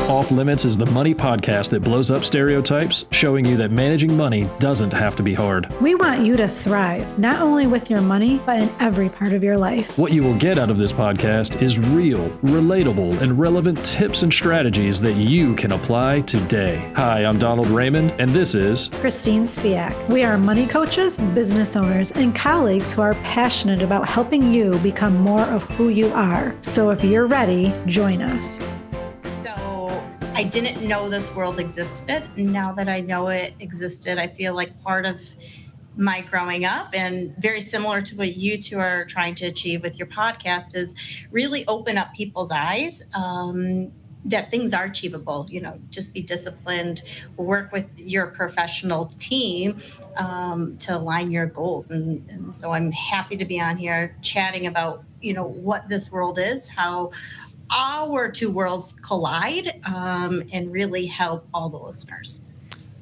Off Limits is the money podcast that blows up stereotypes, showing you that managing money doesn't have to be hard. We want you to thrive, not only with your money, but in every part of your life. What you will get out of this podcast is real, relatable, and relevant tips and strategies that you can apply today. Hi, I'm Donald Raymond, and this is Christine Spiak. We are money coaches, business owners, and colleagues who are passionate about helping you become more of who you are. So if you're ready, join us. I didn't know this world existed. Now that I know it existed, I feel like part of my growing up, and very similar to what you two are trying to achieve with your podcast, is really open up people's eyes that things are achievable. You know, just be disciplined, work with your professional team to align your goals. And so I'm happy to be on here chatting about, you know, what this world is, how our two worlds collide, and really help all the listeners.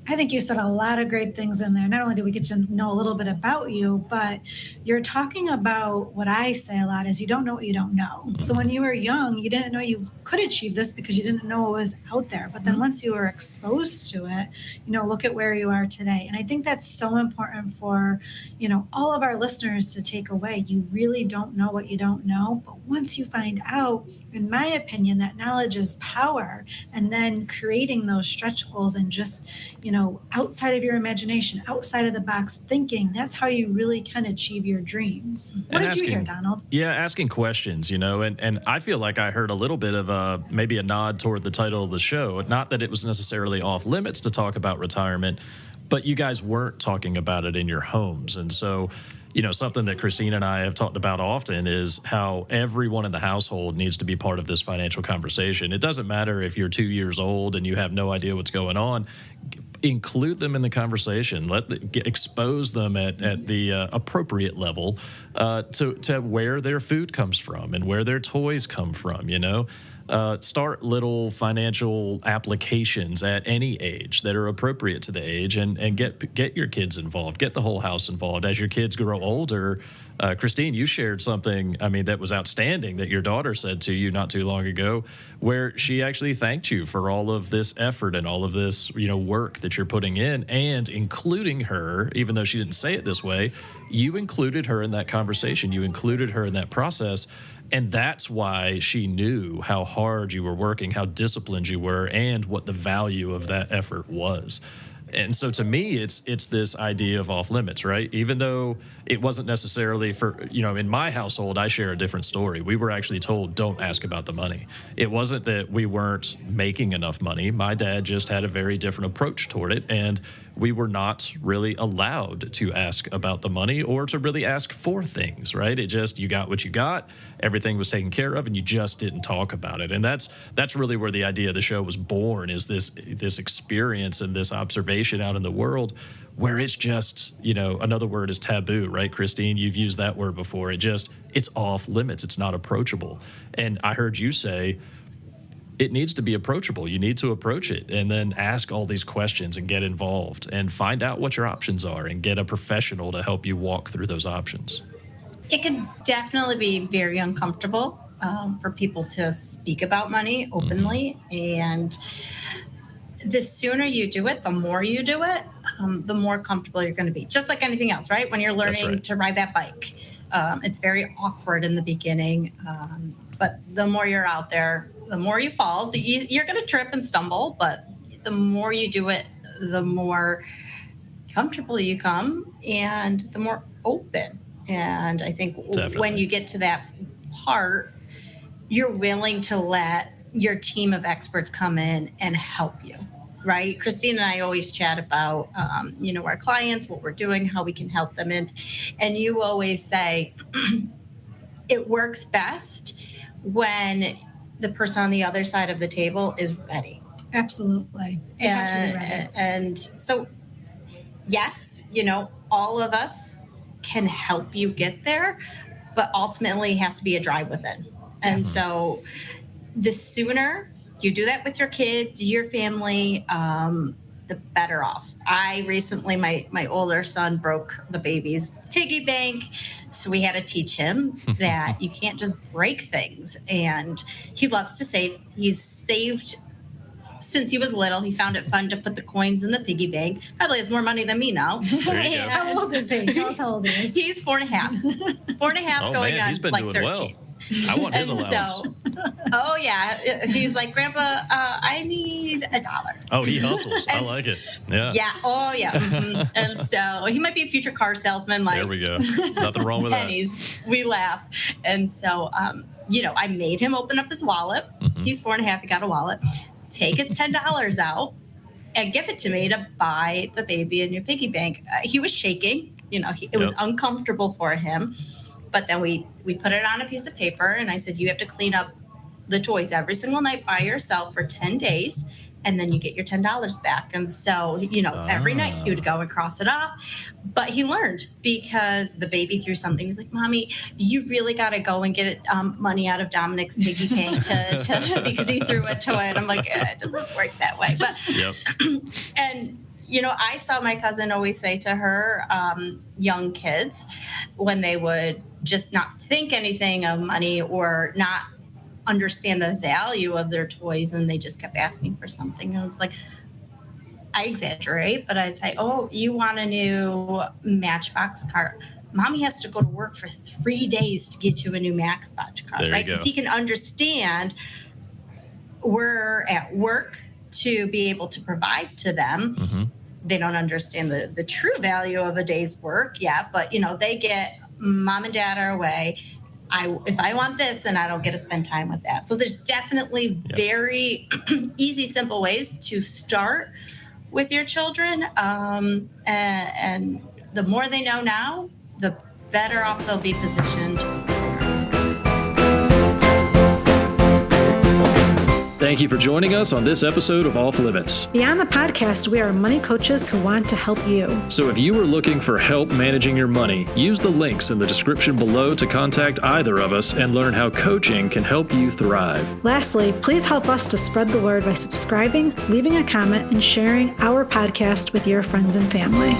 I think you said a lot of great things in there. Not only did we get to know a little bit about you, but you're talking about what I say a lot is you don't know what you don't know. So when you were young, you didn't know you could achieve this because you didn't know it was out there. But then once you were exposed to it, you know, look at where you are today. And I think that's so important for, you know, all of our listeners to take away. You really don't know what you don't know. But once you find out, in my opinion, that knowledge is power. And then creating those stretch goals and just, you know, outside of your imagination, outside of the box thinking, that's how you really can achieve your dreams. What did you hear, Donald? Yeah, asking questions, you know, and I feel like I heard a little bit of maybe a nod toward the title of the show. Not that it was necessarily off limits to talk about retirement, but you guys weren't talking about it in your homes. And so, you know, something that Christine and I have talked about often is how everyone in the household needs to be part of this financial conversation. It doesn't matter if you're 2 years old and you have no idea what's going on. Include them in the conversation. Expose them at the appropriate level to where their food comes from and where their toys come from. You know, start little financial applications at any age that are appropriate to the age, and get your kids involved. Get the whole house involved. As your kids grow older, Christine, you shared something, I mean, that was outstanding that your daughter said to you not too long ago, where she actually thanked you for all of this effort and all of this, you know, work that you're putting in, and including her, even though she didn't say it this way, you included her in that conversation. You included her in that process. And that's why she knew how hard you were working, how disciplined you were, and what the value of that effort was. And so to me, it's this idea of off limits, right? Even though it wasn't necessarily for, you know, in my household, I share a different story. We were actually told, don't ask about the money. It wasn't that we weren't making enough money. My dad just had a very different approach toward it. And we were not really allowed to ask about the money or to really ask for things, right? It just, you got what you got, everything was taken care of, and you just didn't talk about it. And that's really where the idea of the show was born, is this experience and this observation out in the world where it's just, you know, another word is taboo, right, Christine? You've used that word before. It's off limits. It's not approachable. And I heard you say, it needs to be approachable. You need to approach it and then ask all these questions and get involved and find out what your options are and get a professional to help you walk through those options. It can definitely be very uncomfortable for people to speak about money openly. And the sooner you do it, the more you do it, the more comfortable you're going to be. Just like anything else, right? When you're learning to ride that bike, it's very awkward in the beginning. But the more you're out there, the more you fall. You're going to trip and stumble, but the more you do it, the more comfortable you come and the more open. And I think when you get to that part, you're willing to let your team of experts come in and help you, right? Christine and I always chat about, you know, our clients, what we're doing, how we can help them in. And you always say it works best when the person on the other side of the table is ready. Absolutely. And so, yes, you know, all of us can help you get there, but ultimately it has to be a drive within. And so the sooner you do that with your kids, your family, the better off. I recently, my older son broke the baby's piggy bank. So we had to teach him that you can't just break things. And he loves to save. He's saved since he was little, he found it fun to put the coins in the piggy bank. Probably has more money than me now. There you go. How old is he? Tell us how old he is. He's 4.5. 4.5 Oh, going man, on he's been like doing 13. well. I want his And allowance. so, oh yeah, he's like, Grandpa, I need $1. Oh, he hustles. I And like it. Yeah. Yeah. Oh yeah. Mhm. And so he might be a future car salesman. Like There we go. Nothing wrong with pennies. We laugh. And so, I made him open up his wallet. Mm-hmm. He's 4.5. He got a wallet. Take his $10 out and give it to me to buy the baby a new piggy bank. He was shaking. It was uncomfortable for him. But then we put it on a piece of paper, and I said, you have to clean up the toys every single night by yourself for 10 days, and then you get your $10 back. And so, every night he would go and cross it off. But he learned because the baby threw something. He's like, Mommy, you really got to go and get money out of Dominic's piggy bank to because he threw a toy. And I'm like, it doesn't work that way. But and I saw my cousin always say to her, young kids, when they would just not think anything of money or not understand the value of their toys, and they just kept asking for something. And it's like, I exaggerate, but I say, oh, you want a new Matchbox car? Mommy has to go to work for 3 days to get you a new Matchbox car, right? Because he can understand we're at work to be able to provide to them. Mm-hmm. They don't understand the true value of a day's work yet, but they get mom and dad are away. If I want this, then I don't get to spend time with that. So there's definitely very easy, simple ways to start with your children. And the more they know now, the better off they'll be positioned. Thank you for joining us on this episode of Off Limits. Beyond the podcast, we are money coaches who want to help you. So if you are looking for help managing your money, use the links in the description below to contact either of us and learn how coaching can help you thrive. Lastly, please help us to spread the word by subscribing, leaving a comment, and sharing our podcast with your friends and family.